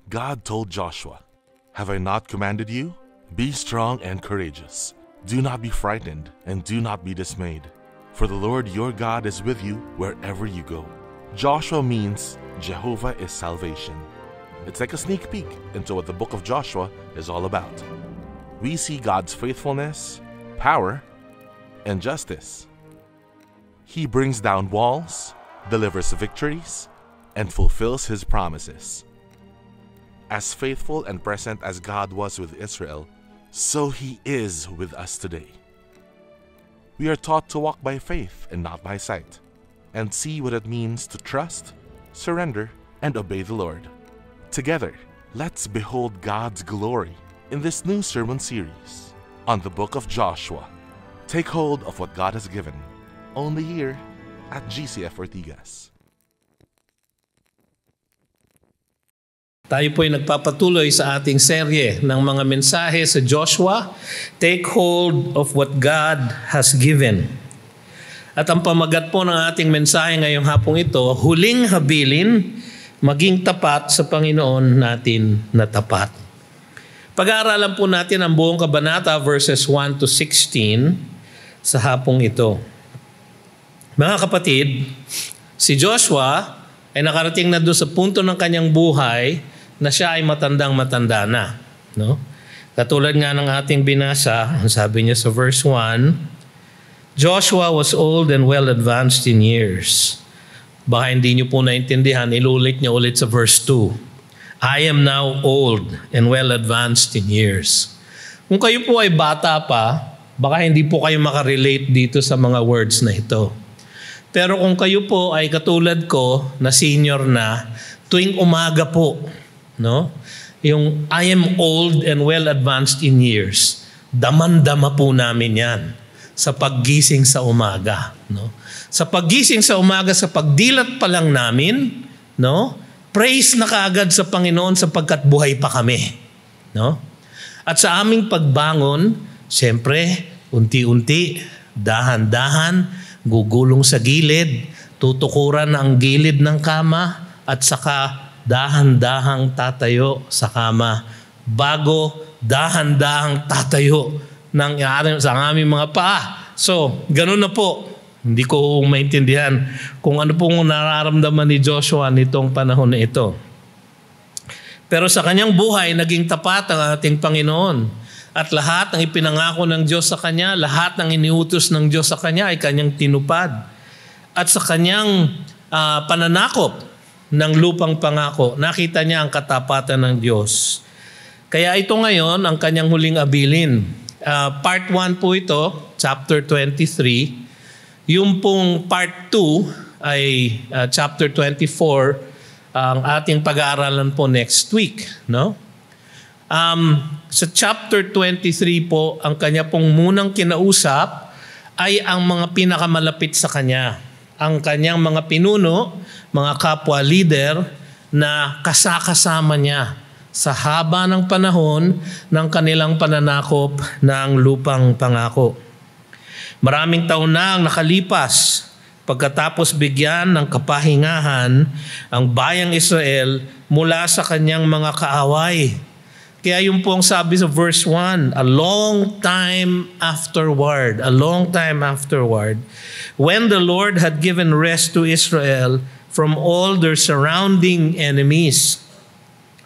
God told Joshua, "Have I not commanded you? Be strong and courageous. Do not be frightened and do not be dismayed. For the Lord your God is with you wherever you go." Joshua means Jehovah is salvation. It's like a sneak peek into what the book of Joshua is all about. We see God's faithfulness, power, and justice. He brings down walls, delivers victories, and fulfills His promises. As faithful and present as God was with Israel, so He is with us today. We are taught to walk by faith and not by sight, and see what it means to trust, surrender, and obey the Lord. Together, let's behold God's glory in this new sermon series on the book of Joshua. Take hold of what God has given, only here at GCF Ortigas. Tayo po ay nagpapatuloy sa ating serye ng mga mensahe sa Joshua, Take Hold of What God Has Given. At ang pamagat po ng ating mensahe ngayong hapong ito, huling habilin, maging tapat sa Panginoon natin na tapat. Pag-aaralan po natin ang buong kabanata verses 1 to 16 sa hapong ito. Mga kapatid, si Joshua ay nakarating na doon sa punto ng kanyang buhay na siya ay matandang-matanda na. No? Katulad nga ng ating binasa, sabi niya sa verse 1, Joshua was old and well advanced in years. Baka hindi niyo po naintindihan, ilulit niya ulit sa verse 2. I am now old and well advanced in years. Kung kayo po ay bata pa, baka hindi po kayo makarelate dito sa mga words na ito. Pero kung kayo po ay katulad ko na senior na, tuwing umaga po, no? Yung I am old and well advanced in years, daman-dama po namin yan sa paggising sa umaga. No? Sa paggising sa umaga, sa pagdilat pa lang namin, no? Praise na kaagad sa Panginoon sapagkat buhay pa kami. No? At sa aming pagbangon, siyempre, unti-unti, dahan-dahan, gugulong sa gilid, tutukuran ang gilid ng kama, at saka dahan-dahang tatayo sa kama bago dahan-dahang tatayo sa aming mga paa. So, ganun na po. Hindi ko maintindihan kung ano pong nararamdaman ni Joshua nitong panahon na ito. Pero sa kanyang buhay, naging tapat ang ating Panginoon. At lahat ng ipinangako ng Diyos sa kanya, lahat ng iniutos ng Diyos sa kanya ay kanyang tinupad. At sa kanyang pananakop ng lupang pangako, nakita niya ang katapatan ng Diyos. Kaya ito ngayon ang kanyang huling abilin. Part 1 po ito, chapter 23. Yung pong part 2 ay chapter 24, ang ating pag-aaralan po next week. No? Sa chapter 23 po, ang kanya pong munang kinausap ay ang mga pinakamalapit sa kanya. Ang kanyang mga pinuno, mga kapwa leader na kasakasama niya sa haba ng panahon ng kanilang pananakop ng lupang pangako. Maraming taon na ang nakalipas pagkatapos bigyan ng kapahingahan ang bayang Israel mula sa kanyang mga kaaway. Kaya yung pong sabi sa verse 1, a long time afterward, when the Lord had given rest to Israel from all their surrounding enemies.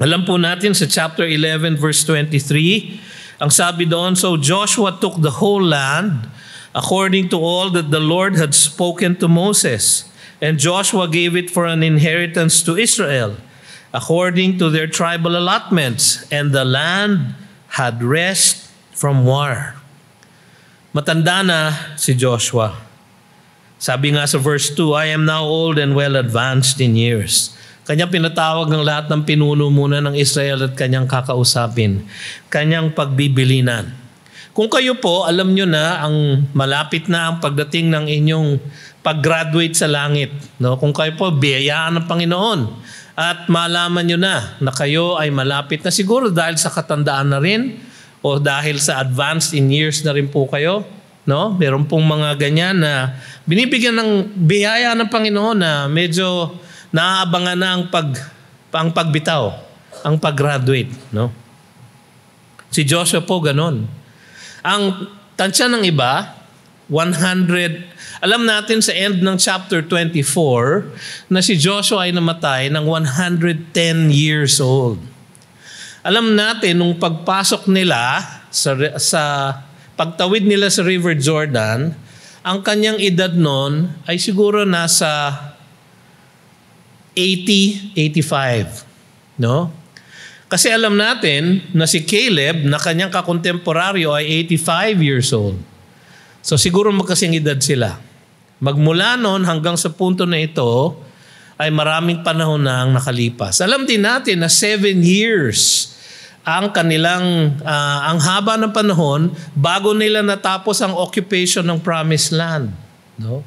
Alam po natin sa chapter 11 verse 23, ang sabi doon, so Joshua took the whole land according to all that the Lord had spoken to Moses, and Joshua gave it for an inheritance to Israel, according to their tribal allotments, and the land had rest from war. Matanda na si Joshua. Sabi nga sa verse 2, I am now old and well advanced in years. Kanya pinatawag ng lahat ng pinuno muna ng Israel at kanyang kakausapin, kanyang pagbibilinan. Kung kayo po, alam nyo na ang malapit na ang pagdating ng inyong pag-graduate sa langit. No? Kung kayo po, biyayaan ng Panginoon. At malaman nyo na kayo ay malapit na siguro dahil sa katandaan na rin o dahil sa advanced in years na rin po kayo. No? Meron pong mga ganyan na binibigyan ng biyaya ng Panginoon na medyo naaabangan na ang pagbitaw. ang pag-graduate, no? Si Joshua po ganon. Ang tansya ng iba, 100, alam natin sa end ng chapter 24 na si Joshua ay namatay ng 110 years old. Alam natin nung pagpasok nila sa pagtawid nila sa River Jordan, ang kanyang edad noon ay siguro nasa 80, 85, no? Kasi alam natin na si Caleb na kanyang kakontemporaryo ay 85 years old. So siguro magkasing edad sila. Magmula noon hanggang sa punto na ito ay maraming panahon na ang nakalipas. Alam din natin na 7 years ang kanilang ang haba ng panahon bago nila natapos ang occupation ng Promised Land, no?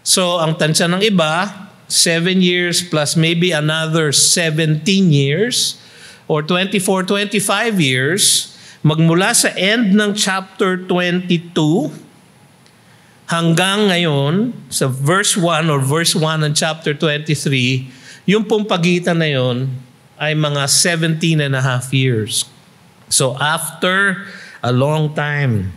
So ang tansya ng iba, 7 years plus maybe another 17 years or 24, 25 years, magmula sa end ng chapter 22 hanggang ngayon sa verse 1 or verse 1 ng chapter 23, yung pong pagitan na yon ay mga 17 and a half years. So after a long time,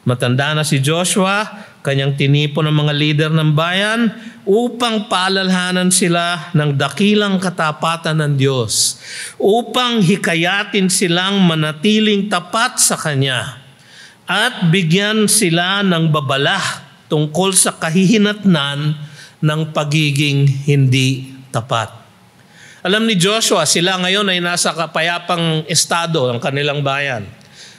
matanda na si Joshua, kanyang tinipon ng mga leader ng bayan upang paalalhanan sila ng dakilang katapatan ng Diyos, upang hikayatin silang manatiling tapat sa Kanya at bigyan sila ng babala tungkol sa kahihinatnan ng pagiging hindi tapat. Alam ni Joshua, sila ngayon ay nasa kapayapang estado ng kanilang bayan.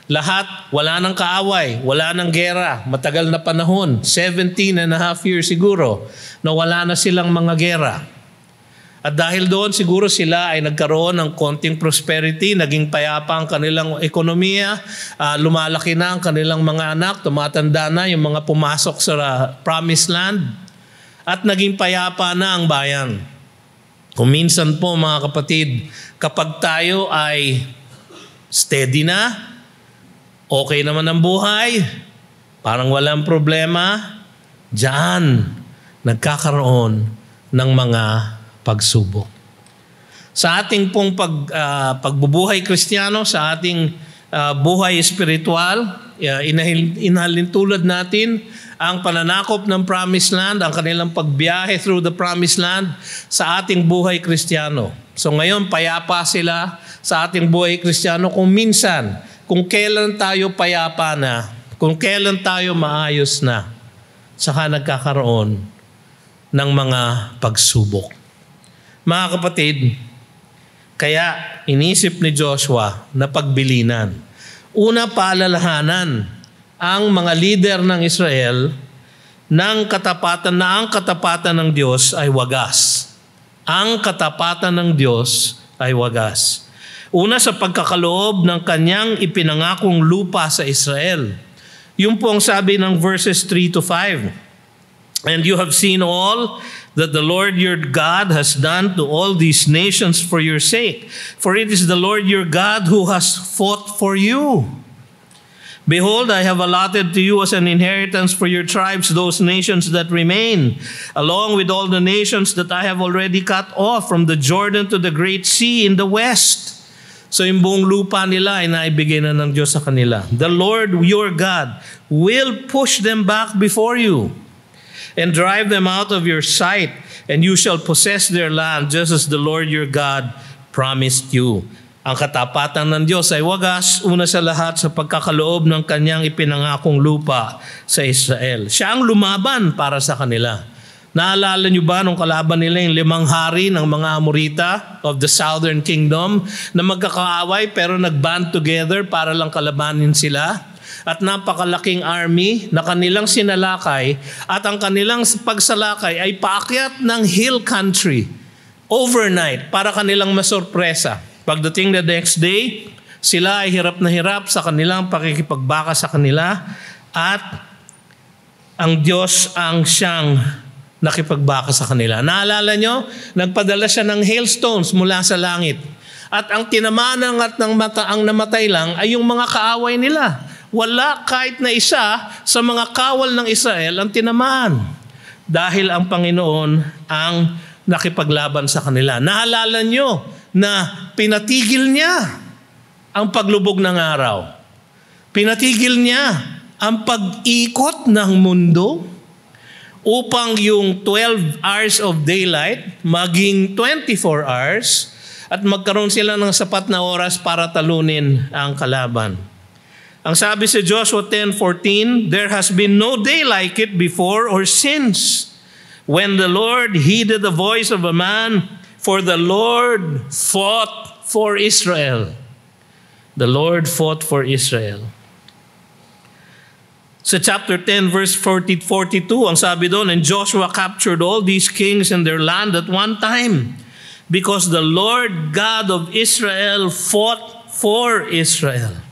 Lahat, wala nang kaaway, wala nang gera, matagal na panahon, 17 and a half years siguro, na wala na silang mga gera. At dahil doon, siguro sila ay nagkaroon ng konting prosperity, naging payapa ang kanilang ekonomiya, lumalaki na ang kanilang mga anak, tumatanda na yung mga pumasok sa Promised Land, at naging payapa na ang bayan. Kung minsan po mga kapatid, kapag tayo ay steady na, okay naman ang buhay, parang walang problema, diyan nagkakaroon ng mga pagsubok. Sa ating pong pagbubuhay Kristiyano, sa ating buhay espiritual, inhalin tulad natin ang pananakop ng Promised Land, ang kanilang pagbiyahe through the Promised Land sa ating buhay Kristiyano. So ngayon, payapa sila sa ating buhay Kristiyano kung minsan, kung kailan tayo payapa na, kung kailan tayo maayos na, saka nagkakaroon ng mga pagsubok. Mga kapatid, kaya inisip ni Joshua na pagbilinan. Una, paalalahanan ang mga leader ng Israel ng katapatan na ang katapatan ng Diyos ay wagas. Ang katapatan ng Diyos ay wagas. Una, sa pagkakaloob ng kanyang ipinangakong lupa sa Israel. Yung po ang sabi ng verses 3 to 5. And you have seen all that the Lord your God has done to all these nations for your sake. For it is the Lord your God who has fought for you. Behold, I have allotted to you as an inheritance for your tribes those nations that remain, along with all the nations that I have already cut off from the Jordan to the great sea in the west. So yung buong lupa nila ay naibigay na ng Diyos sa kanila. The Lord your God will push them back before you and drive them out of your sight, and you shall possess their land just as the Lord your God promised you. Ang katapatan ng Diyos ay wagas, una sa lahat sa pagkakaloob ng kanyang ipinangakong lupa sa Israel. Siya ang lumaban para sa kanila. Naalala niyo ba nung kalaban nila yung 5 hari ng mga Amorita of the Southern Kingdom na magkakaaway pero nag-band together para lang kalabanin sila? At napakalaking army na kanilang sinalakay at ang kanilang pagsalakay ay paakyat ng hill country overnight para kanilang masorpresa. Pagdating the next day, sila ay hirap na hirap sa kanilang pakikipagbaka sa kanila at ang Diyos ang siyang nakipagbaka sa kanila. Naalala nyo? Nagpadala siya ng hailstones mula sa langit. At ang tinamaan at ang namatay lang ay yung mga kaaway nila. Wala kahit na isa sa mga kawal ng Israel ang tinamaan. Dahil ang Panginoon ang nakipaglaban sa kanila. Naalala nyo na pinatigil niya ang paglubog ng araw. Pinatigil niya ang pag-ikot ng mundo upang yung 12 hours of daylight maging 24 hours at magkaroon sila ng sapat na oras para talunin ang kalaban. Ang sabi sa Joshua 10:14, there has been no day like it before or since, when the Lord heeded the voice of a man, for the Lord fought for Israel. The Lord fought for Israel. Sa chapter 10, verse 42, ang sabi doon, and Joshua captured all these kings and their land at one time, because the Lord God of Israel fought for Israel.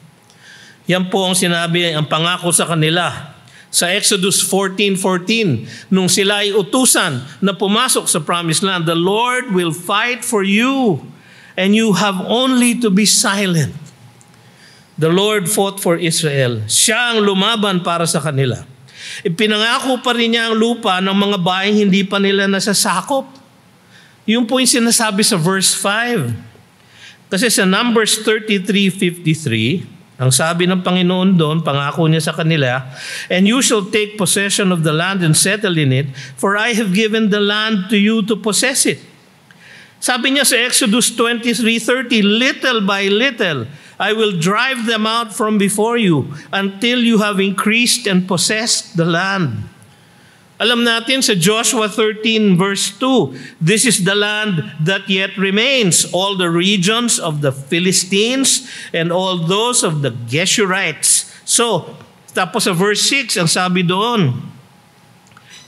Yan po ang sinabi, ang pangako sa kanila. Sa Exodus 14:14, nung sila ay utusan na pumasok sa Promised Land, the Lord will fight for you, and you have only to be silent. The Lord fought for Israel. Siya ang lumaban para sa kanila. Ipinangako pa rin niya ang lupa ng mga bayang hindi pa nila nasasakop. Yun po yung sinasabi sa verse 5. Kasi sa Numbers 33:53, ang sabi ng Panginoon doon, pangako niya sa kanila, and you shall take possession of the land and settle in it, for I have given the land to you to possess it. Sabi niya sa Exodus 23:30, little by little, I will drive them out from before you until you have increased and possessed the land. Alam natin sa Joshua 13 verse 2, this is the land that yet remains, all the regions of the Philistines and all those of the Geshurites. So, tapos sa verse 6, ang sabi doon,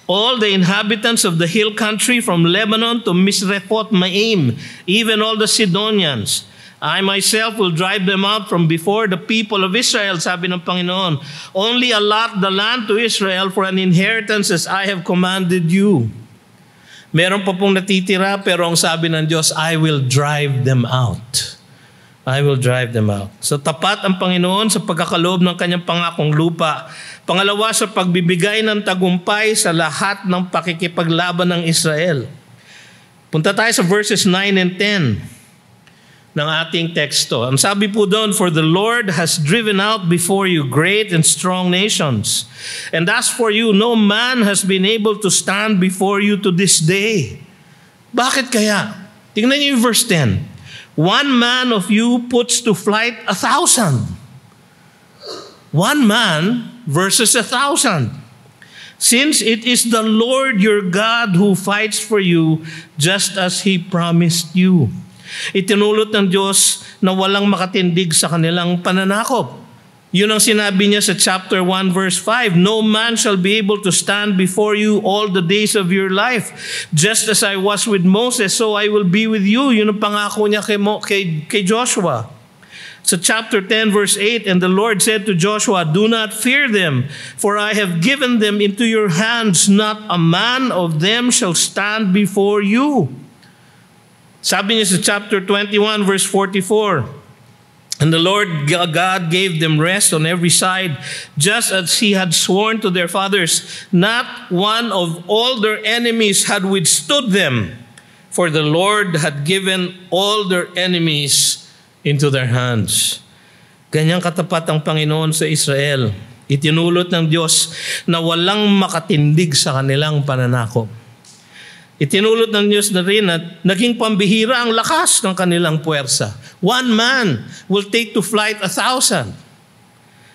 all the inhabitants of the hill country from Lebanon to Misrephoth-Maim, even all the Sidonians, I myself will drive them out from before the people of Israel, sabi ng Panginoon. Only allot the land to Israel for an inheritance as I have commanded you. Meron pa pong natitira, pero ang sabi ng Diyos, I will drive them out. I will drive them out. So tapat ang Panginoon sa pagkakaloob ng kanyang pangakong lupa. Pangalawa, sa pagbibigay ng tagumpay sa lahat ng pakikipaglaban ng Israel. Punta tayo sa verses 9 and 10. Ng ating teksto. Ang sabi po doon, for the Lord has driven out before you great and strong nations. And as for you, no man has been able to stand before you to this day. Bakit kaya? Tingnan niyo yung verse 10. One man of you puts to flight 1,000. One man versus 1,000. Since it is the Lord your God who fights for you, just as He promised you. Itinulot ng Diyos na walang makatindig sa kanilang pananakop. Yun ang sinabi niya sa chapter 1 verse 5, no man shall be able to stand before you all the days of your life. Just as I was with Moses, so I will be with you. Yun ang pangako niya kay Joshua. Sa chapter 10 verse 8, and the Lord said to Joshua, do not fear them, for I have given them into your hands. Not a man of them shall stand before you. Sabi niya sa chapter 21 verse 44, and the Lord God gave them rest on every side, just as He had sworn to their fathers. Not one of all their enemies had withstood them, for the Lord had given all their enemies into their hands. Ganyang katapat ang Panginoon sa Israel. Itinulot ng Diyos na walang makatindig sa kanilang pananakop. Itinulot ng Diyos na rin at naging pambihira ang lakas ng kanilang puwersa. One man will take to flight 1,000.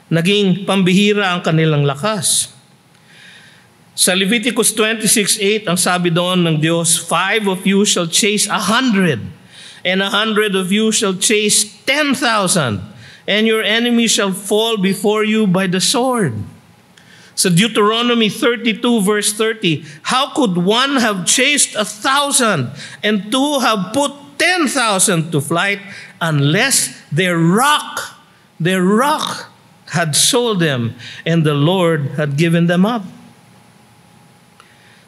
Naging pambihira ang kanilang lakas. Sa Leviticus 26:8, ang sabi doon ng Diyos, 5 of you shall chase 100, and 100 of you shall chase 10,000, and your enemy shall fall before you by the sword. Sa Deuteronomy 32 verse 30, how could one have chased 1,000 and two have put 10,000 to flight unless their rock had sold them and the Lord had given them up?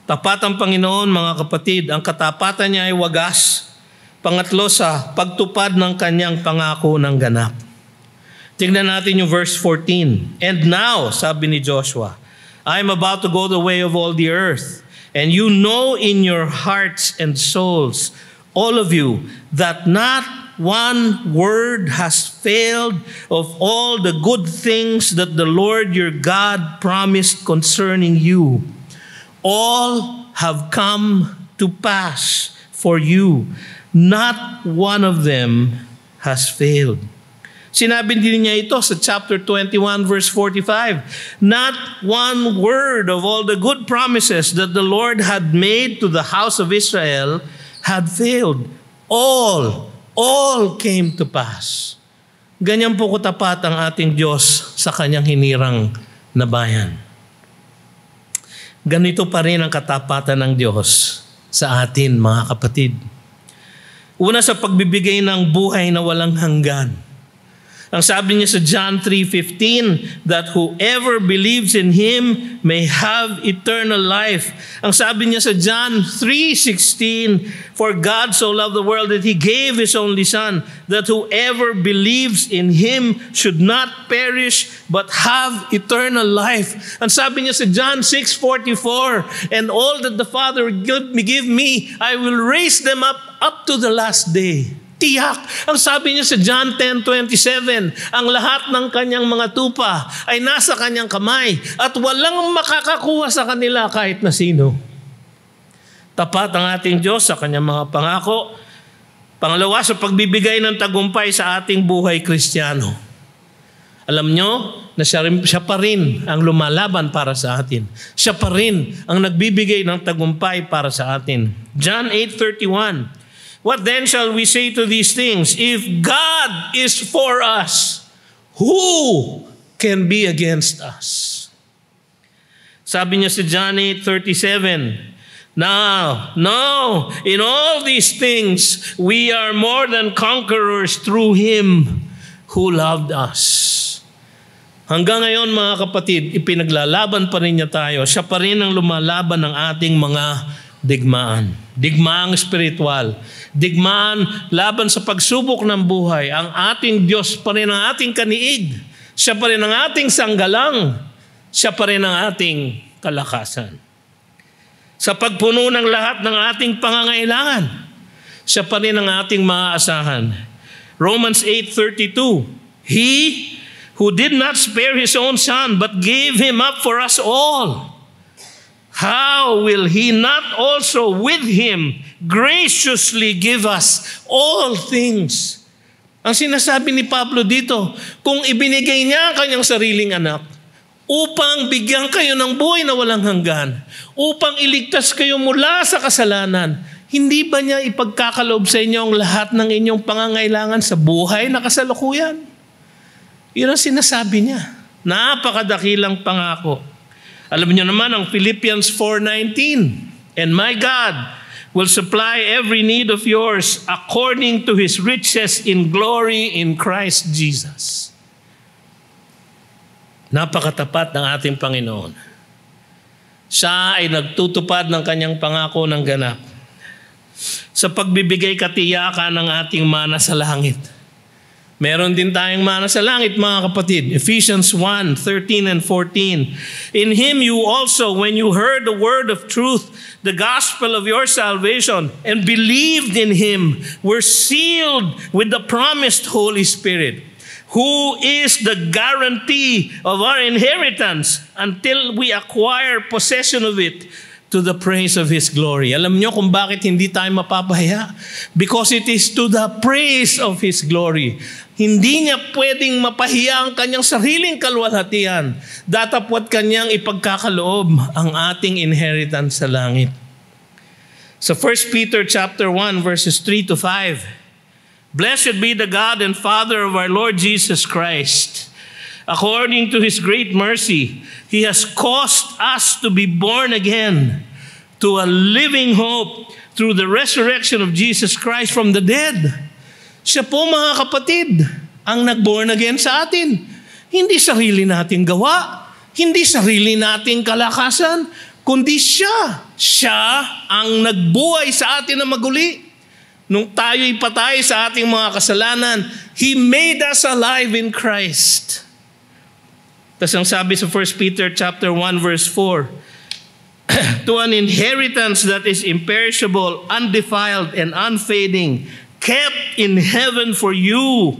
Tapat ang Panginoon, mga kapatid. Ang katapatan niya ay wagas. Pangatlo, sa pagtupad ng kanyang pangako ng ganap. Tingnan natin yung verse 14. And now, sabi ni Joshua, I am about to go the way of all the earth, and you know in your hearts and souls all of you, that not one word has failed of all the good things that the Lord your God promised concerning you. All have come to pass for you. Not one of them has failed. Sinabi din niya ito sa chapter 21 verse 45. Not one word of all the good promises that the Lord had made to the house of Israel had failed. All came to pass. Ganyan po katapat ang ating Diyos sa kanyang hinirang na bayan. Ganito pa rin ang katapatan ng Diyos sa atin, mga kapatid. Una, sa pagbibigay ng buhay na walang hanggan. Ang sabi niya sa John 3:15, that whoever believes in Him may have eternal life. Ang sabi niya sa John 3:16, for God so loved the world that He gave His only Son, that whoever believes in Him should not perish but have eternal life. Ang sabi niya sa John 6:44, and all that the Father give me, I will raise them up to the last day. Tiyak. Ang sabi niya sa John 10:27, ang lahat ng kanyang mga tupa ay nasa kanyang kamay at walang makakakuha sa kanila kahit na sino. Tapat ang ating Diyos sa kanyang mga pangako. Pangalawa, sa pagbibigay ng tagumpay sa ating buhay Kristiyano. Alam nyo na siya pa rin ang lumalaban para sa atin. Siya pa rin ang nagbibigay ng tagumpay para sa atin. John 8:31, what then shall we say to these things? If God is for us, who can be against us? Sabi niya sa John 8:37, now, in all these things, we are more than conquerors through Him who loved us. Hanggang ngayon, mga kapatid, ipinaglalaban pa rin niya tayo. Siya pa rin ang lumalaban ng ating mga digmaan. Digmaang spiritual. Digmaan laban sa pagsubok ng buhay. Ang ating Diyos pa rin ang ating kaniig. Siya pa rin ang ating sanggalang. Siya pa rin ang ating kalakasan. Sa pagpuno ng lahat ng ating pangangailangan, siya pa rin ang ating maaasahan. Romans 8:32, He who did not spare His own Son but gave Him up for us all, how will He not also with Him graciously give us all things? Ang sinasabi ni Pablo dito, kung ibinigay niya ang kanyang sariling anak upang bigyan kayo ng buhay na walang hanggan, upang iligtas kayo mula sa kasalanan, hindi ba niya ipagkakaloob sa inyo ang lahat ng inyong pangangailangan sa buhay na kasalukuyan? Yun ang sinasabi niya. Napakadakilang pangako. Alam niyo naman ang Philippians 4:19, and my God will supply every need of yours according to His riches in glory in Christ Jesus. Napakatapat ng ating Panginoon. Siya ay nagtutupad ng kanyang pangako ng ganap sa pagbibigay katiyakan ng ating mana sa langit. Meron din tayong mana sa langit, mga kapatid. Ephesians 1:13 and 14. In Him you also, when you heard the word of truth, the gospel of your salvation, and believed in Him, were sealed with the promised Holy Spirit, who is the guarantee of our inheritance until we acquire possession of it, to the praise of His glory. Alam niyo kung bakit hindi tayo mapapahiya? Because it is to the praise of His glory. Hindi niya pwedeng mapahiya ang kanyang sariling kalwalhatian. Datapwat kanyang ipagkakaloob ang ating inheritance sa langit. Sa 1 Peter chapter 1 verses 3 to 5, Blessed be the God and Father of our Lord Jesus Christ. According to His great mercy, He has caused us to be born again to a living hope through the resurrection of Jesus Christ from the dead. Siya po, mga kapatid, ang nag-born again sa atin. Hindi sarili nating gawa, hindi sarili nating kalakasan, kundi Siya. Siya ang nagbuhay sa atin na maguli. Nung tayo'y patay sa ating mga kasalanan, He made us alive in Christ. Tapos ang sabi sa 1 Peter chapter 1 verse 4, to an inheritance that is imperishable, undefiled, and unfading, kept in heaven for you,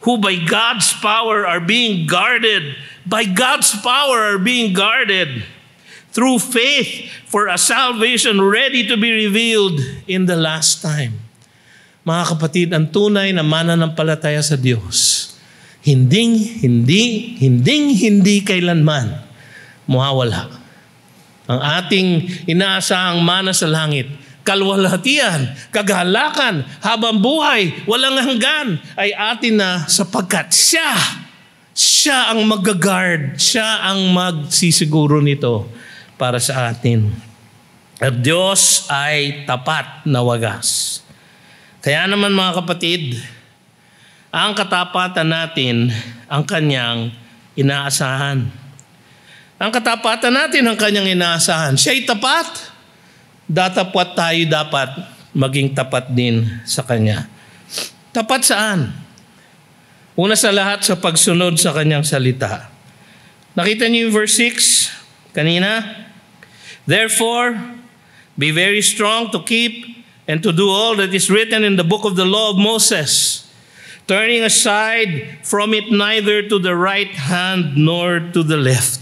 who by God's power are being guarded, through faith for a salvation ready to be revealed in the last time. Mga kapatid, ang tunay na mananampalataya sa Diyos, hindi kailanman mawawala. Ang ating inaasahang mana sa langit, kalwalhatian, kagalakan, habang buhay, walang hanggan, ay atin na sapagkat siya ang mag-guard, siya ang magsisiguro nito para sa atin. At Diyos ay tapat na wagas. Kaya naman mga kapatid, ang katapatan natin ang kanyang inaasahan. Ang katapatan natin ang kanyang inaasahan. Siya'y tapat. Datapwat tayo dapat maging tapat din sa kanya. Tapat saan? Una sa lahat sa pagsunod sa kanyang salita. Nakita niyo yung verse 6 kanina? Therefore, be very strong to keep and to do all that is written in the book of the law of Moses, turning aside from it neither to the right hand nor to the left.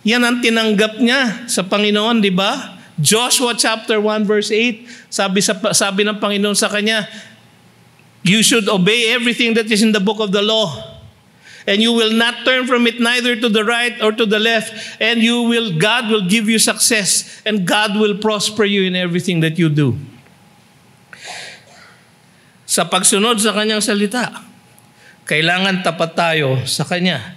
Yan ang tinanggap niya sa Panginoon, di ba? Joshua chapter 1 verse 8, sabi ng Panginoon sa kanya, you should obey everything that is in the book of the law. And you will not turn from it neither to the right or to the left. And God will give you success. And God will prosper you in everything that you do. Sa pagsunod sa kanyang salita, kailangan tapat tayo sa kanya.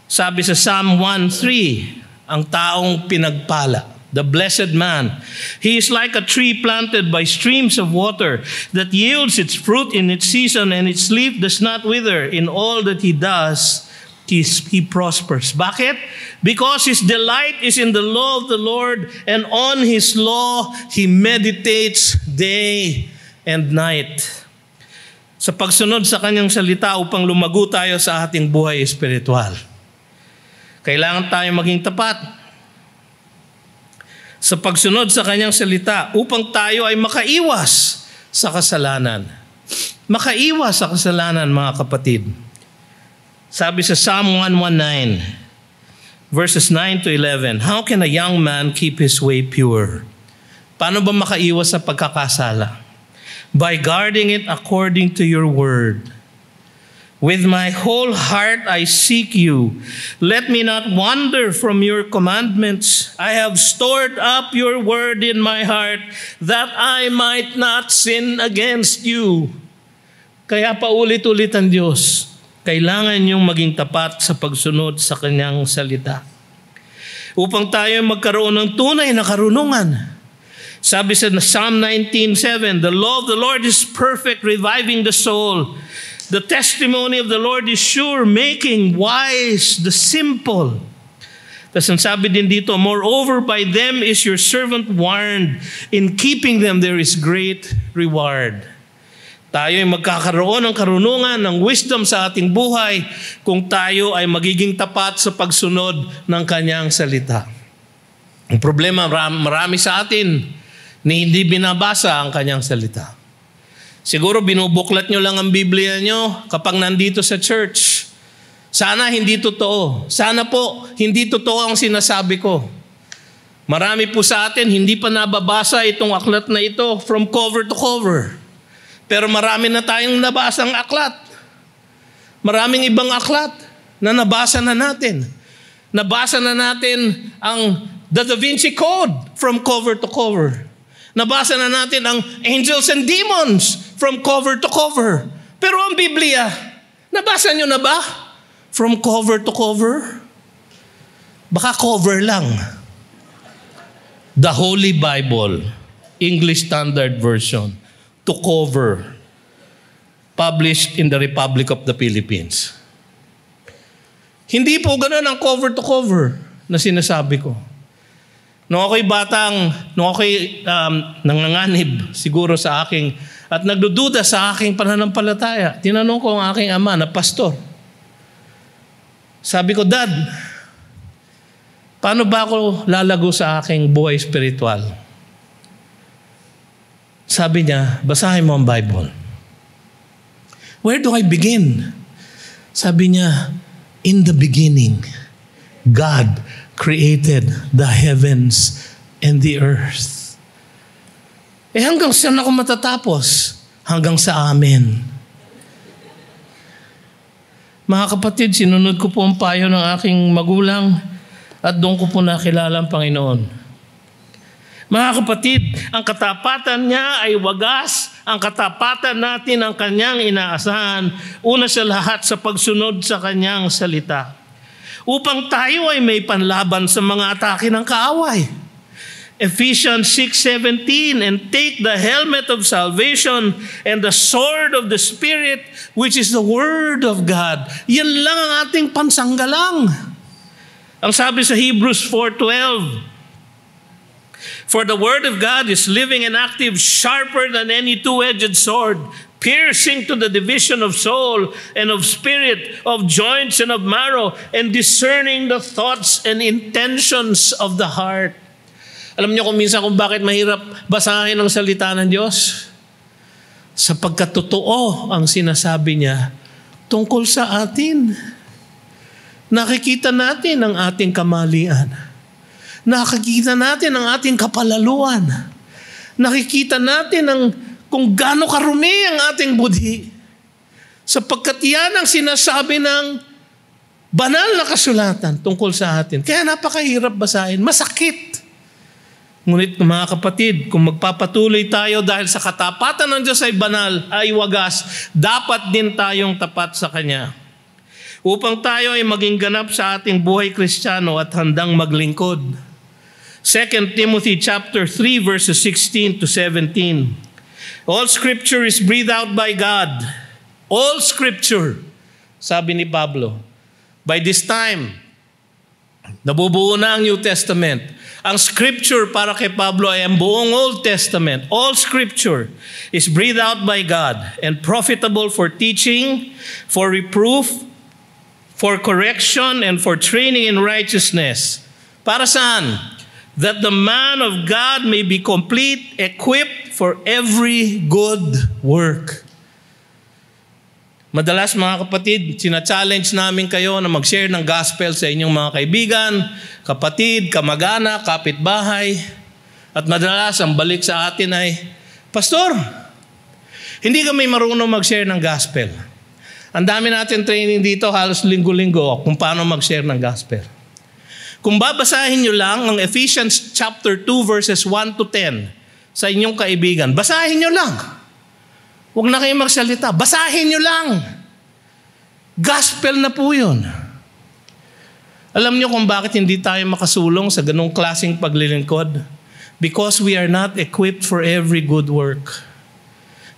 Sabi sa Psalm 1:3, ang taong pinagpala, the blessed man, he is like a tree planted by streams of water that yields its fruit in its season, and its leaf does not wither. In all that he does, he prospers. Bakit? Because his delight is in the law of the Lord, and on his law he meditates day and night. Sa pagsunod sa kanyang salita upang lumago tayo sa ating buhay espiritual, kailangan tayo maging tapat sa pagsunod sa kanyang salita upang tayo ay makaiwas sa kasalanan. Makaiwas sa kasalanan, mga kapatid. Sabi sa Psalm 119, verses 9 to 11, how can a young man keep his way pure? Paano ba makaiwas sa pagkakasala? By guarding it according to your word. With my whole heart I seek you. Let me not wander from your commandments. I have stored up your word in my heart that I might not sin against you. Kaya paulit-ulit ang Diyos, kailangan niyong maging tapat sa pagsunod sa kanyang salita. Upang tayo magkaroon ng tunay na karunungan. Sabi sa Psalm 19:7, the law of the Lord is perfect, reviving the soul. The testimony of the Lord is sure, making wise the simple. Tapos ang sabi din dito, moreover, by them is your servant warned. In keeping them, there is great reward. Tayo ay magkakaroon ng karunungan, ng wisdom sa ating buhay kung tayo ay magiging tapat sa pagsunod ng kanyang salita. Ang problema, marami sa atin ni hindi binabasa ang kanyang salita. Siguro binubuklat nyo lang ang Biblia nyo kapag nandito sa church. Sana hindi totoo. Sana po hindi totoo ang sinasabi ko. Marami po sa atin hindi pa nababasa itong aklat na ito from cover to cover. Pero marami na tayong nabasang aklat. Maraming ibang aklat na nabasa na natin. Nabasa na natin ang The Da Vinci Code from cover to cover. Nabasa na natin ang Angels and Demons from cover to cover. Pero ang Biblia, nabasa nyo na ba? From cover to cover? Baka cover lang. The Holy Bible, English Standard Version, to cover, published in the Republic of the Philippines. Hindi po ganun ang cover to cover na sinasabi ko. Nung ako'y nanganganib siguro sa aking, at nagdududa sa aking pananampalataya, tinanong ko ang aking ama na pastor. Sabi ko, Dad, Paano ba ako lalago sa aking buhay spiritual? Sabi niya, basahin mo ang Bible. Where do I begin? Sabi niya, in the beginning, God created the heavens and the earth. Hanggang saan ako matatapos? Hanggang sa amin. Mga kapatid, sinunod ko po ang payo ng aking magulang at doon ko po nakilala ang Panginoon. Mga kapatid, ang katapatan niya ay wagas. Ang katapatan natin ang kanyang inaasahan. Una sa lahat sa pagsunod sa kanyang salita. Upang tayo ay may panlaban sa mga atake ng kaaway. Ephesians 6:17, and take the helmet of salvation and the sword of the Spirit, which is the Word of God. Yan lang ang ating pansanggalang. Ang sabi sa Hebrews 4:12, for the Word of God is living and active, sharper than any two-edged sword, piercing to the division of soul and of spirit, of joints and of marrow, and discerning the thoughts and intentions of the heart. Alam niyo kung minsan kung bakit mahirap basahin ang salita ng Diyos? Sapagkat totoo ang sinasabi niya tungkol sa atin. Nakikita natin ang ating kamalian. Nakikita natin ang ating kapalaluan. Nakikita natin kung gaano karumi ang ating budhi. Sapagkat yan ang sinasabi ng banal na kasulatan tungkol sa atin. Kaya napakahirap basahin. Masakit. Ngunit mga kapatid, kung magpapatuloy tayo dahil sa katapatan ng Diyos ay banal, ay wagas, dapat din tayong tapat sa Kanya. Upang tayo ay maging ganap sa ating buhay Kristiyano at handang maglingkod. 2 Timothy chapter 3 verses 16 to 17. All Scripture is breathed out by God. All Scripture, sabi ni Pablo. By this time, nabubuo na ang New Testament. Ang Scripture para kay Pablo ay ang buong Old Testament. All Scripture is breathed out by God and profitable for teaching, for reproof, for correction, and for training in righteousness. Para saan? That the man of God may be complete, equipped for every good work. Madalas mga kapatid, sina-challenge namin kayo na mag-share ng gospel sa inyong mga kaibigan, kapatid, kamag-anak, kapitbahay. At madalas ang balik sa atin ay, Pastor, hindi kami marunong mag-share ng gospel. Ang dami natin training dito, halos linggo-linggo kung paano mag-share ng gospel. Kung babasahin nyo lang ang Ephesians chapter 2 verses 1 to 10 sa inyong kaibigan, basahin nyo lang. Huwag na kayong magsalita. Basahin nyo lang. Gospel na po yun. Alam nyo kung bakit hindi tayo makasulong sa ganong klaseng paglilingkod? Because we are not equipped for every good work.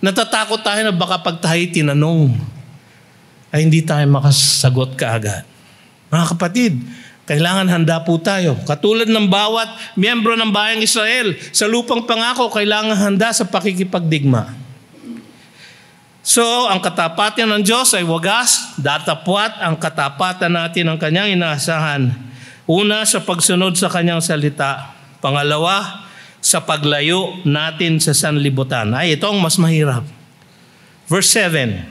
Natatakot tayo na baka pag tayo tinanong, ay hindi tayo makasagot kaagad. Mga kapatid, kailangan handa po tayo. Katulad ng bawat miyembro ng bayang Israel, sa lupang pangako, kailangan handa sa pakikipagdigma. So, ang katapatan ng Diyos ay wagas, datapwat ang katapatan natin ng Kanyang inaasahan. Una, sa pagsunod sa Kanyang salita. Pangalawa, sa paglayo natin sa sanlibutan. Ay, ito ang mas mahirap. Verse 7,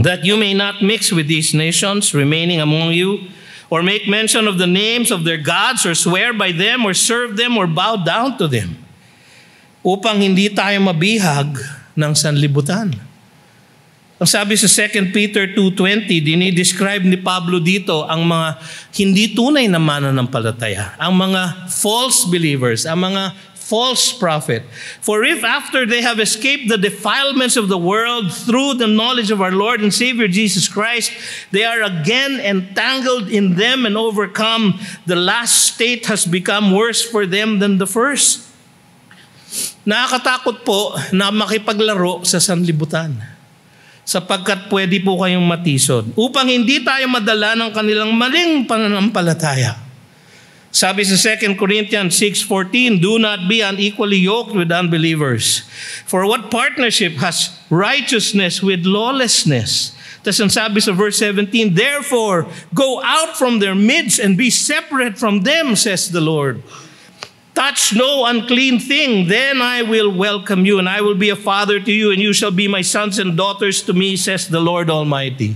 that you may not mix with these nations remaining among you, or make mention of the names of their gods, or swear by them, or serve them, or bow down to them. Upang hindi tayo mabihag ng sanlibutan. Ang sabi sa 2 Peter 2:20, dinidescribe ni Pablo dito ang mga hindi tunay na mananampalataya, ang mga false believers, ang mga false prophet. For if after they have escaped the defilements of the world through the knowledge of our Lord and Savior Jesus Christ, they are again entangled in them and overcome, the last state has become worse for them than the first. Nakakatakot po na makipaglaro sa sanlibutan, sapagkat pwede po kayong matisod upang hindi tayo madala ng kanilang maling pananampalataya. Sabi sa 2 Corinthians 6:14, do not be unequally yoked with unbelievers. For what partnership has righteousness with lawlessness? Tas ang sabi sa verse 17, therefore, go out from their midst and be separate from them, says the Lord. Touch no unclean thing, then I will welcome you, and I will be a father to you, and you shall be my sons and daughters to me, says the Lord Almighty.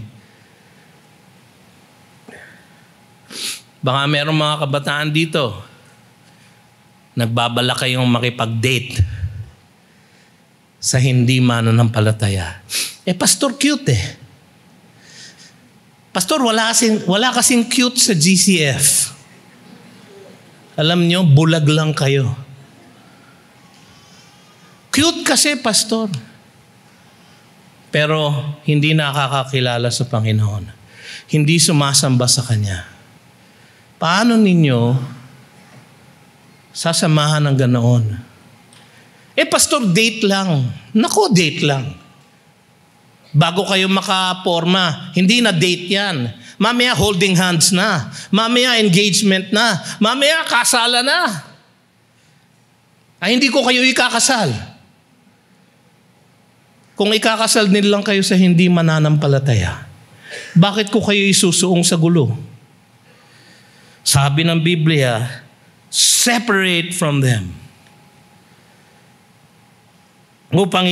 Baka merong mga kabataan dito, nagbabala kayong makipag-date sa hindi mananampalataya. Pastor, cute eh. Pastor, wala kasing cute sa GCF. Alam nyo, bulag lang kayo. Cute kasi, Pastor. Pero hindi nakakakilala sa Panginoon. Hindi sumasamba sa Kanya. Paano ninyo sasamahan ng ganoon? Pastor, date lang. Nako, date lang. Bago kayo makaporma, hindi na date yan. Mamaya holding hands na. Mamaya engagement na. Mamaya kasala na. Ay, hindi ko kayo ikakasal. Kung ikakasal nilang kayo sa hindi mananampalataya, bakit ko kayo isusuong sa gulo? Sabi ng Biblia, separate from them. Upang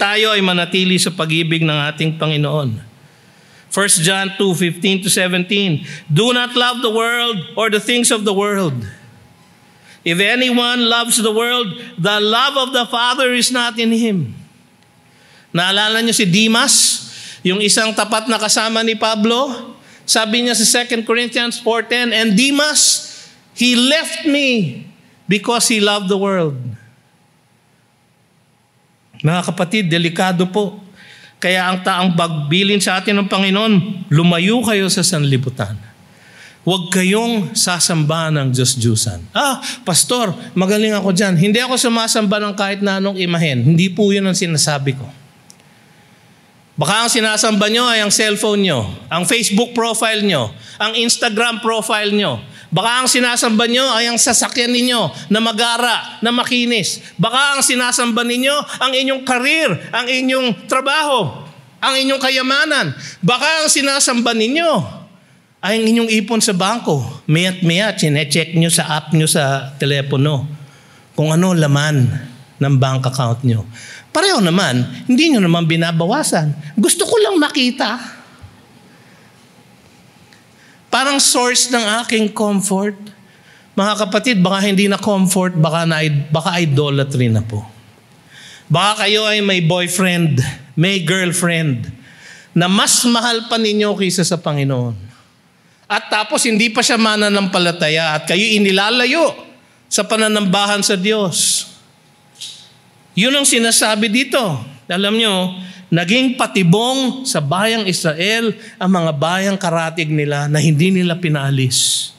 tayo ay manatili sa pag-ibig ng ating Panginoon. 1 John 2:15-17, do not love the world or the things of the world. If anyone loves the world, the love of the Father is not in him. Naalala niyo si Demas, yung isang tapat na kasama ni Pablo? Sabi niya sa 2 Corinthians 4:10, and Demas, he left me because he loved the world. Mga kapatid, delikado po. Kaya ang taang bagbilin sa atin ng Panginoon, lumayo kayo sa sanlibutan. Huwag kayong sasamba ng Diyos-Diyusan. Pastor, magaling ako dyan. Hindi ako sumasamba ng kahit na anong imahen. Hindi po yun ang sinasabi ko. Baka ang sinasamba nyo ay ang cellphone nyo, ang Facebook profile nyo, ang Instagram profile nyo. Baka ang sinasamba nyo ay ang sasakyan ninyo na magara, na makinis. Baka ang sinasamba ninyo ang inyong karir, ang inyong trabaho, ang inyong kayamanan. Baka ang sinasamba ninyo ay ang inyong ipon sa bangko. Mayat-mayat, sinecheck nyo sa app nyo sa telepono kung ano laman ng bank account nyo. Pareho naman, hindi nyo naman binabawasan. Gusto ko lang makita. Parang source ng aking comfort. Mga kapatid, baka hindi na comfort, baka idolatry na po. Baka kayo ay may boyfriend, may girlfriend, na mas mahal pa ninyo kaysa sa Panginoon. At tapos hindi pa siya mananampalataya at kayo inilalayo sa pananambahan sa Diyos. Yun ang sinasabi dito. Alam nyo, naging patibong sa bayang Israel ang mga bayang karatig nila na hindi nila pinaalis.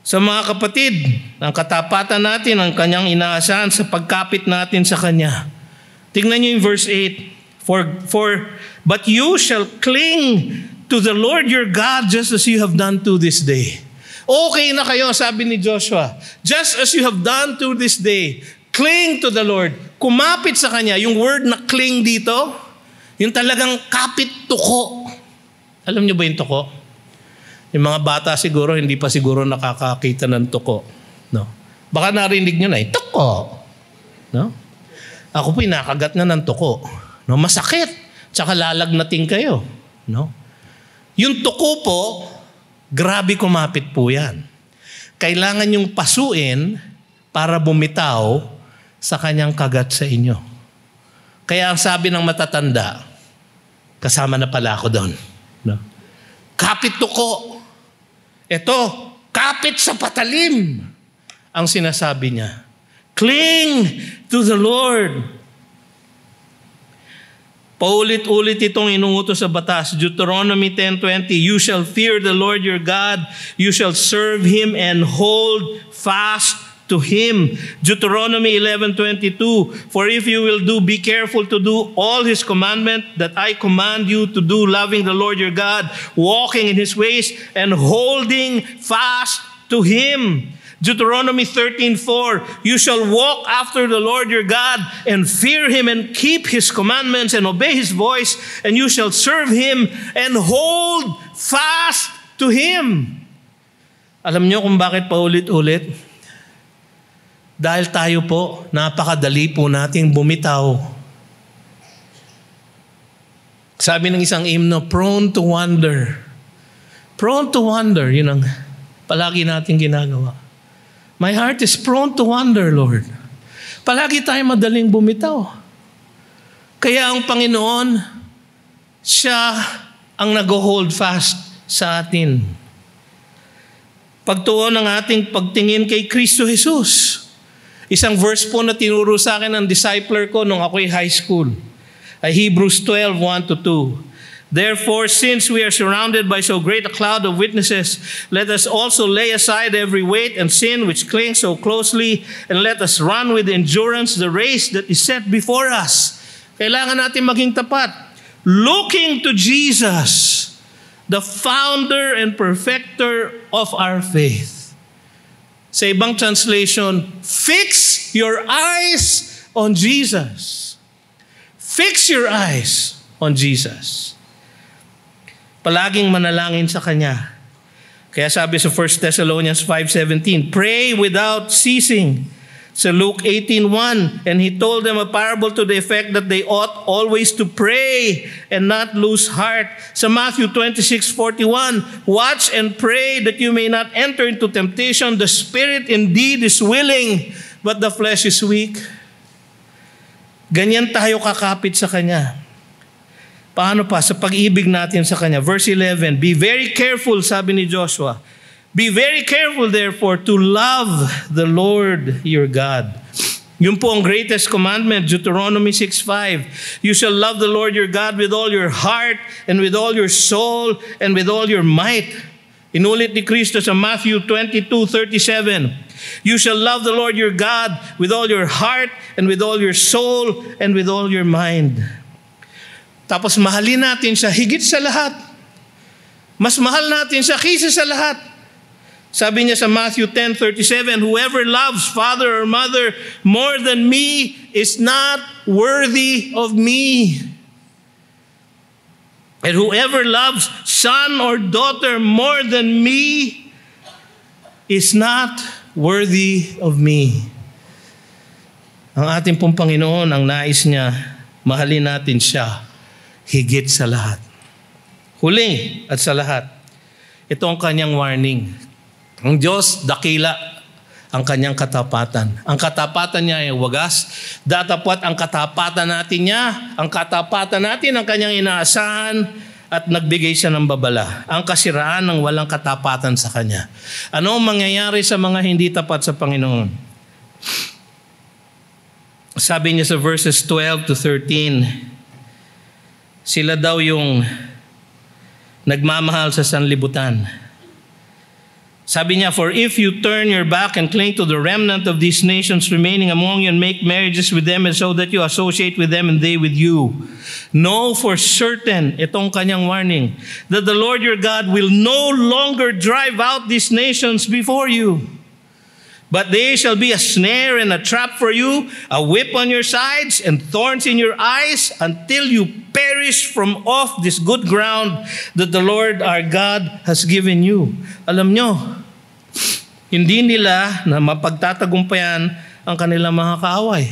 Sa mga kapatid, ang katapatan natin, ang kanyang inaasahan sa pagkapit natin sa Kanya. Tingnan nyo yung verse 8. But you shall cling to the Lord your God just as you have done to this day. Okay na kayo, sabi ni Joshua. Just as you have done to this day. Cling to the Lord. Kumapit sa Kanya. Yung word na cling dito, yung talagang kapit tuko. Alam niyo ba yung tuko? Yung mga bata siguro, hindi pa siguro nakakakita ng tuko. No? Baka narinig niyo na tuko. No? Ako po nakagat na ng tuko. No? Masakit. Tsaka lalagnating kayo. No? Yung tuko po, grabe kumapit po yan. Kailangan yung pasuin para bumitaw sa kanyang kagat sa inyo. Kaya ang sabi ng matatanda, kasama na pala ako doon. No? Kapit tuko. Ito, kapit sa patalim. Ang sinasabi niya. Cling to the Lord. Paulit-ulit itong inuutos sa batas. Deuteronomy 10:20, you shall fear the Lord your God, you shall serve Him and hold fast to Him. Deuteronomy 11:22, for if you will be careful to do all His commandment that I command you to do, loving the Lord your God, walking in His ways, and holding fast to Him. Deuteronomy 13:4, you shall walk after the Lord your God and fear Him and keep His commandments and obey His voice, and you shall serve Him and hold fast to Him. Alam niyo kung bakit paulit-ulit? Dahil tayo po, napakadali po nating bumitaw. Sabi ng isang hymno, prone to wander. Prone to wander, yun ang palagi natin ginagawa. My heart is prone to wander, Lord. Palagi tayo madaling bumitaw. Kaya ang Panginoon, siya ang nag-hold fast sa atin. Pagtuon ng ating pagtingin kay Kristo Jesus. Isang verse po na tinuro sa akin ng discipler ko nung ako'y high school. Hebrews 12:1-2. Therefore, since we are surrounded by so great a cloud of witnesses, let us also lay aside every weight and sin which clings so closely, and let us run with endurance the race that is set before us. Kailangan natin maging tapat. Looking to Jesus, the founder and perfecter of our faith. Sa ibang translation, fix your eyes on Jesus. Fix your eyes on Jesus. Palaging manalangin sa Kanya. Kaya sabi sa 1 Thessalonians 5:17, pray without ceasing. Sa Luke 18:1, and He told them a parable to the effect that they ought always to pray and not lose heart. Sa Matthew 26:41, watch and pray that you may not enter into temptation. The spirit indeed is willing, but the flesh is weak. Ganyan tayo kakapit sa Kanya. Paano pa? Sa pag-ibig natin sa Kanya. Verse 11, be very careful, sabi ni Joshua. Be very careful, therefore, to love the Lord your God. Yun po ang greatest commandment, Deuteronomy 6:5. You shall love the Lord your God with all your heart and with all your soul and with all your might. Inulit ni Kristo sa Matthew 22:37. You shall love the Lord your God with all your heart and with all your soul and with all your mind. Tapos mahalin natin siya higit sa lahat. Mas mahal natin siya kaysa sa lahat. Sabi niya sa Matthew 10:37, whoever loves father or mother more than me is not worthy of me. And whoever loves son or daughter more than me is not worthy of me. Ang ating pong Panginoon, ang nais niya, mahalin natin siya higit sa lahat. Huli at sa lahat, ito ang kanyang warning. Ang Diyos, dakila ang kanyang katapatan. Ang katapatan niya ay wagas. Datapwat ang katapatan natin niya, ang katapatan natin ang kanyang inaasahan, at nagbigay siya ng babala. Ang kasiraan ng walang katapatan sa Kanya. Ano ang mangyayari sa mga hindi tapat sa Panginoon? Sabi niya sa verses 12-13, sila daw yung nagmamahal sa sanlibutan. Sabi niya, for if you turn your back and cling to the remnant of these nations remaining among you and make marriages with them and so that you associate with them and they with you, know for certain, itong kanyang warning, that the Lord your God will no longer drive out these nations before you. But they shall be a snare and a trap for you, a whip on your sides and thorns in your eyes until you perish from off this good ground that the Lord our God has given you. Alam nyo, hindi nila na mapagtatagumpayan ang kanilang mga kaaway.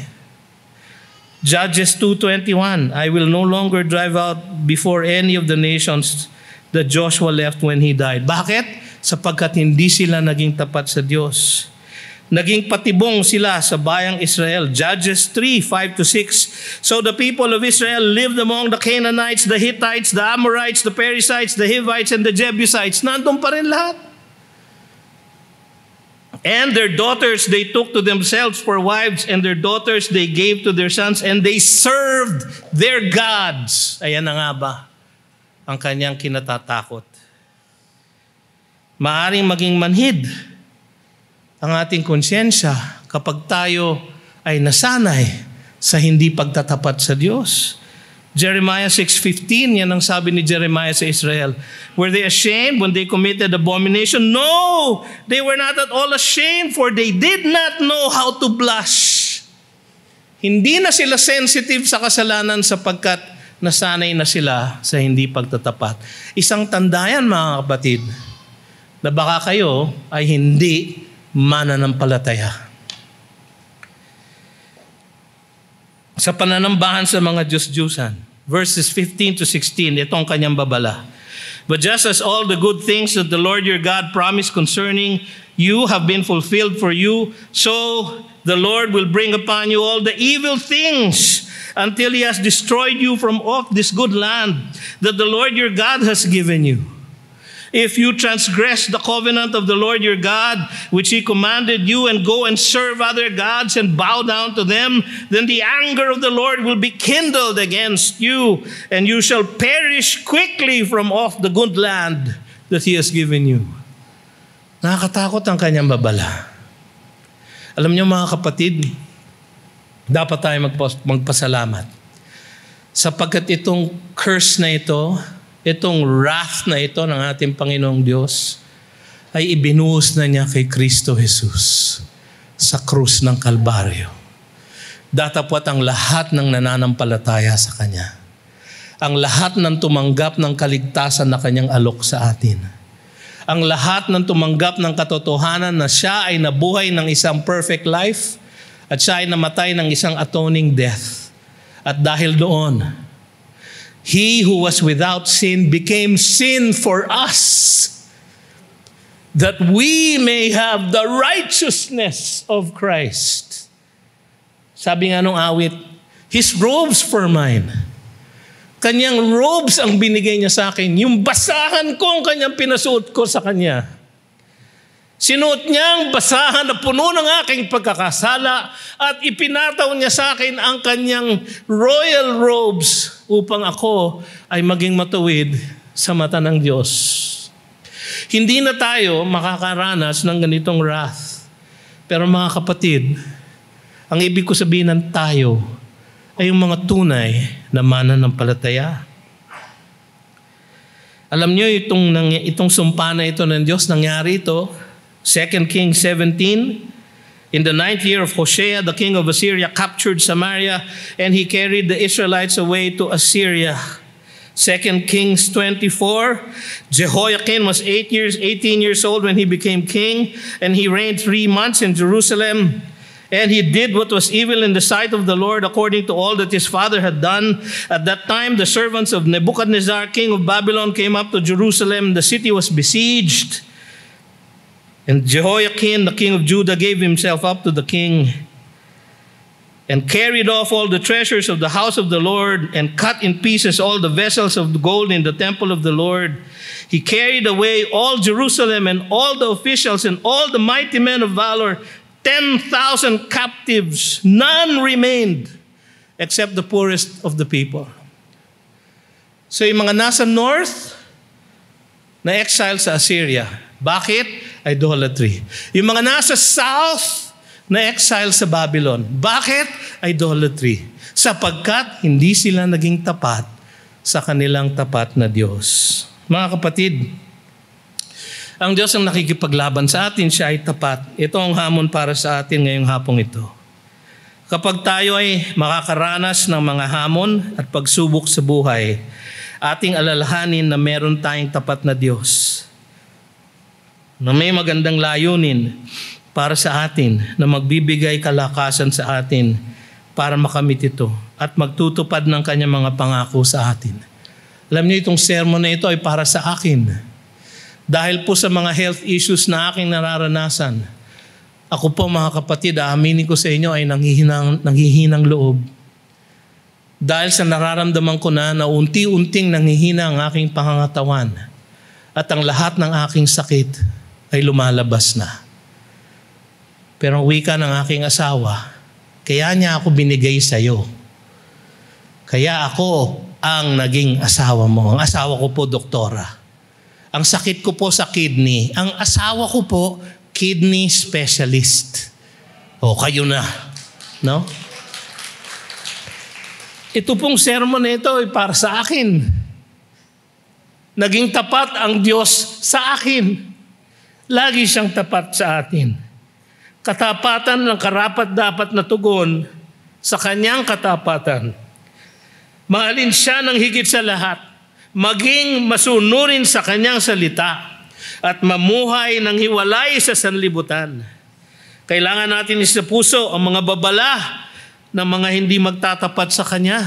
Judges 2:21, I will no longer drive out before any of the nations that Joshua left when he died. Bakit? Sapagkat hindi sila naging tapat sa Diyos. Naging patibong sila sa bayang Israel. Judges 3:5-6. So the people of Israel lived among the Canaanites, the Hittites, the Amorites, the Perizzites, the Hivites, and the Jebusites. Nandun pa rin lahat. And their daughters they took to themselves for wives, and their daughters they gave to their sons, and they served their gods. Ayan na nga ba ang kanyang kinatatakot. Maaring maging manhid ang ating konsyensya kapag tayo ay nasanay sa hindi pagtatapat sa Diyos. Jeremiah 6:15, yan ang sabi ni Jeremiah sa Israel. Were they ashamed when they committed abomination? No! They were not at all ashamed, for they did not know how to blush. Hindi na sila sensitive sa kasalanan sapagkat nasanay na sila sa hindi pagtatapat. Isang tanda yan, mga kapatid, na baka kayo ay hindi mananampalataya. Sa pananambahan sa mga Diyos-Diyusan, verses 15 to 16, itong kanyang babala. But just as all the good things that the Lord your God promised concerning you have been fulfilled for you, so the Lord will bring upon you all the evil things until He has destroyed you from off this good land that the Lord your God has given you. If you transgress the covenant of the Lord your God, which He commanded you, and go and serve other gods and bow down to them, then the anger of the Lord will be kindled against you, and you shall perish quickly from off the good land that He has given you. Nakakatakot ang kanyang babala. Alam niyo, mga kapatid, dapat tayo magpasalamat. Sapagkat itong curse na ito, itong wrath na ito ng ating Panginoong Diyos ay ibinuhos na niya kay Kristo Jesus sa krus ng Kalbaryo. Datapwat ang lahat ng nananampalataya sa Kanya. Ang lahat ng tumanggap ng kaligtasan na Kanyang alok sa atin. Ang lahat ng tumanggap ng katotohanan na siya ay nabuhay ng isang perfect life at siya ay namatay ng isang atoning death. At dahil doon, He who was without sin became sin for us, that we may have the righteousness of Christ. Sabi nga nung awit, His robes for mine. Kanyang robes ang binigay niya sa akin. Yung basahan ko ang kanyang pinasuot ko sa kanya. Sinuot niya ang basahan na puno ng aking pagkakasala at ipinataw niya sa akin ang kanyang royal robes upang ako ay maging matuwid sa mata ng Diyos. Hindi na tayo makakaranas ng ganitong wrath. Pero mga kapatid, ang ibig ko sabihin ng tayo ay yung mga tunay na mananampalataya. Alam niyo, itong sumpa na ito ng Diyos, nangyari ito 2 Kings 17, in the 9th year of Hoshea, the king of Assyria captured Samaria and he carried the Israelites away to Assyria. 2 Kings 24, Jehoiakim was 18 years old when he became king, and he reigned 3 months in Jerusalem. And he did what was evil in the sight of the Lord according to all that his father had done. At that time, the servants of Nebuchadnezzar, king of Babylon, came up to Jerusalem. The city was besieged. And Jehoiakim, the king of Judah, gave himself up to the king and carried off all the treasures of the house of the Lord and cut in pieces all the vessels of gold in the temple of the Lord. He carried away all Jerusalem and all the officials and all the mighty men of valor, 10,000 captives. None remained except the poorest of the people. So yung mga nasa north, na exile sa Assyria. Bakit? Idolatry. Yung mga nasa south, na exile sa Babylon. Bakit? Idolatry. Sapagkat hindi sila naging tapat sa kanilang tapat na Diyos. Mga kapatid, ang Diyos ang nakikipaglaban sa atin, siya ay tapat. Ito ang hamon para sa atin ngayong hapong ito. Kapag tayo ay makakaranas ng mga hamon at pagsubok sa buhay, ating alalahanin na meron tayong tapat na Diyos, na may magandang layunin para sa atin, na magbibigay kalakasan sa atin para makamit ito at magtutupad ng kanyang mga pangako sa atin. Alam niyo, itong sermon na ito ay para sa akin. Dahil po sa mga health issues na aking nararanasan, ako po, mga kapatid, aaminin ko sa inyo ay nanghihinang loob. Dahil sa nararamdaman ko na unti-unting nanghihina ang aking pangangatawan at ang lahat ng aking sakit ay lumalabas na. Pero ang wika ng aking asawa, kaya niya ako binigay sa iyo. Kaya ako ang naging asawa mo. Ang asawa ko po, doktora. Ang sakit ko po sa kidney. Ang asawa ko po, kidney specialist. O, kayo na. No? ito pong sermon na ito ay para sa akin. Naging tapat ang Diyos sa akin. Lagi siyang tapat sa atin. Katapatan ng karapat-dapat na tugon sa kanyang katapatan. Mahalin siya ng higit sa lahat. Maging masunurin sa kanyang salita at mamuhay ng hiwalay sa sanlibutan. Kailangan natin sa puso ang mga babala ng mga hindi magtatapat sa Kanya.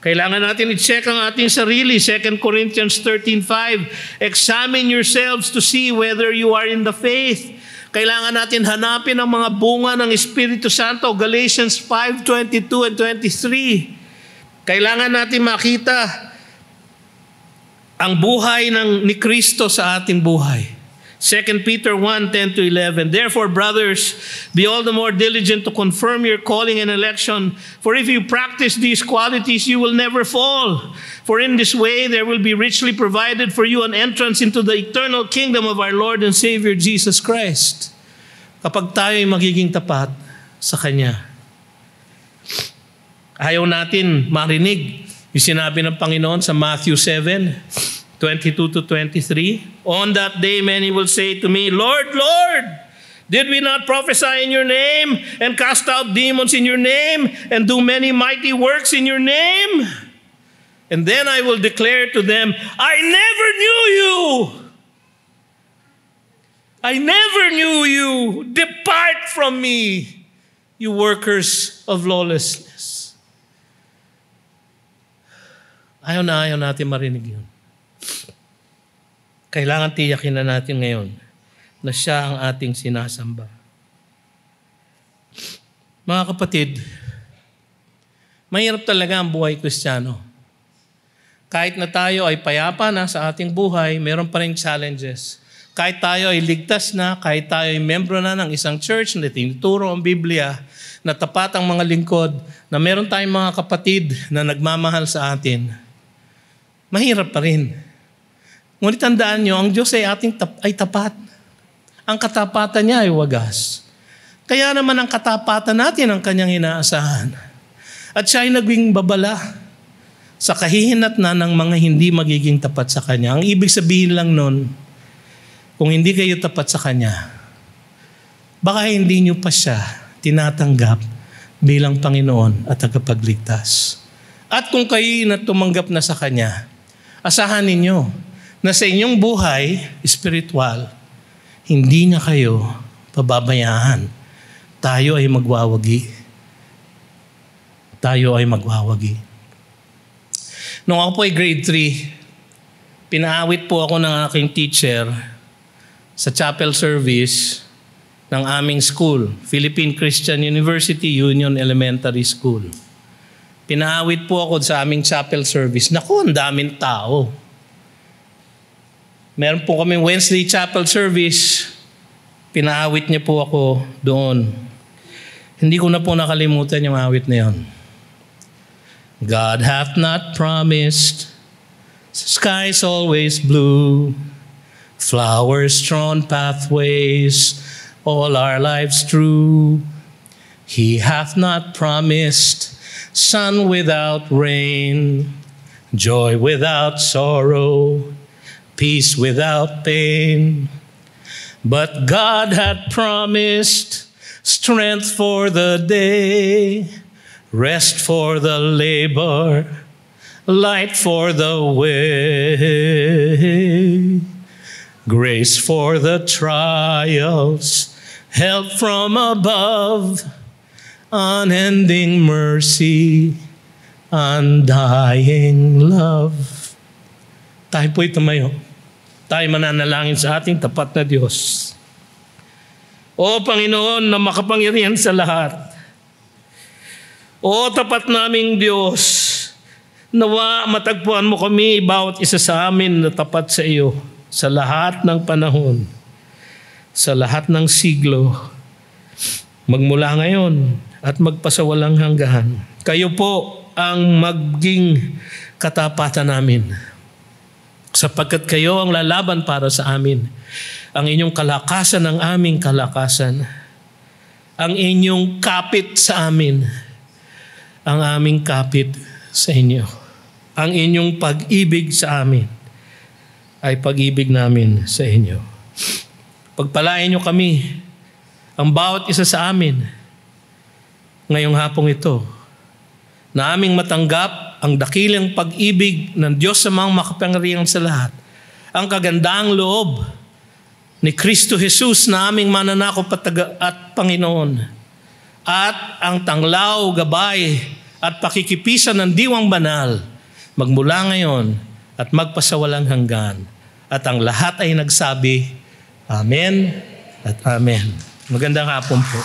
Kailangan natin i-check ang ating sarili. 2 Corinthians 13:5, examine yourselves to see whether you are in the faith. Kailangan natin hanapin ang mga bunga ng Espiritu Santo. Galatians 5:22 and 23. Kailangan natin makita ang buhay ni Kristo sa ating buhay. 2 Peter 1:10-11. Therefore, brothers, be all the more diligent to confirm your calling and election. For if you practice these qualities, you will never fall. For in this way, there will be richly provided for you an entrance into the eternal kingdom of our Lord and Savior Jesus Christ. Kapag tayo ay magiging tapat sa Kanya, ayaw natin marinig yung sinabi ng Panginoon sa Matthew 7:22-23. On that day, many will say to me, Lord, Lord, did we not prophesy in your name and cast out demons in your name and do many mighty works in your name? And then I will declare to them, I never knew you. I never knew you. Depart from me, you workers of lawlessness. Ayaw natin marinig yun. Kailangan tiyakin na natin ngayon na siya ang ating sinasamba. Mga kapatid, mahirap talaga ang buhay Kristiyano. Kahit na tayo ay payapa na sa ating buhay, meron pa rin challenges. Kahit tayo ay ligtas na, kahit tayo ay membro na ng isang church na tinuturo ang Biblia, na tapat ang mga lingkod, na meron tayong mga kapatid na nagmamahal sa atin, mahirap pa rin. Ngunit tandaan nyo, ang Diyos ay tapat. Ang katapatan niya ay wagas. Kaya naman ang katapatan natin ang kanyang inaasahan. At siya ay naging babala sa kahihinat na ng mga hindi magiging tapat sa kanya. Ang ibig sabihin lang nun, kung hindi kayo tapat sa kanya, baka hindi nyo pa siya tinatanggap bilang Panginoon at tagapagligtas. At kung kayo na tumanggap na sa kanya, asahan ninyo na sa inyong buhay, spiritual, hindi niya kayo pababayaan. Tayo ay magwawagi. Tayo ay magwawagi. Nung ako po ay grade 3, pinaawit po ako ng aking teacher sa chapel service ng aming school, Philippine Christian University Union Elementary School. Pinaawit po ako sa aming chapel service. Naku, ang daming tao. Meron po kaming Wednesday chapel service. Pinaawit niya po ako doon. Hindi ko na po nakalimutan yung awit na yun. God hath not promised skies always blue, flowers strewn pathways, all our lives through. He hath not promised sun without rain, joy without sorrow, peace without pain. But God had promised strength for the day, rest for the labor, light for the way, grace for the trials, help from above, unending mercy, undying love. Tayo po'y tumayo. Tayo mananalangin sa ating tapat na Diyos. O Panginoon na makapangyarihan sa lahat. O tapat naming Diyos, nawa matagpuan mo kami, bawat isa sa amin na tapat sa iyo, sa lahat ng panahon, sa lahat ng siglo, magmula ngayon at magpasawalang hanggan. Kayo po ang maging katapatan namin. Sapagkat kayo ang lalaban para sa amin. Ang inyong kalakasan ang aming kalakasan. Ang inyong kapit sa amin. ang aming kapit sa inyo. Ang inyong pag-ibig sa amin ay pag-ibig namin sa inyo. Pagpalain niyo kami, ang bawat isa sa amin, ngayong hapong ito, na aming matanggap ang dakilang pag-ibig ng Diyos sa mga makapangyarihan sa lahat, ang kagandaang loob ni Kristo Jesus na aming mananakop at Panginoon, at ang tanglaw, gabay at pakikipisan ng diwang banal magmula ngayon at magpasawalang hanggan. At ang lahat ay nagsabi, Amen at Amen. Magandang hapon po.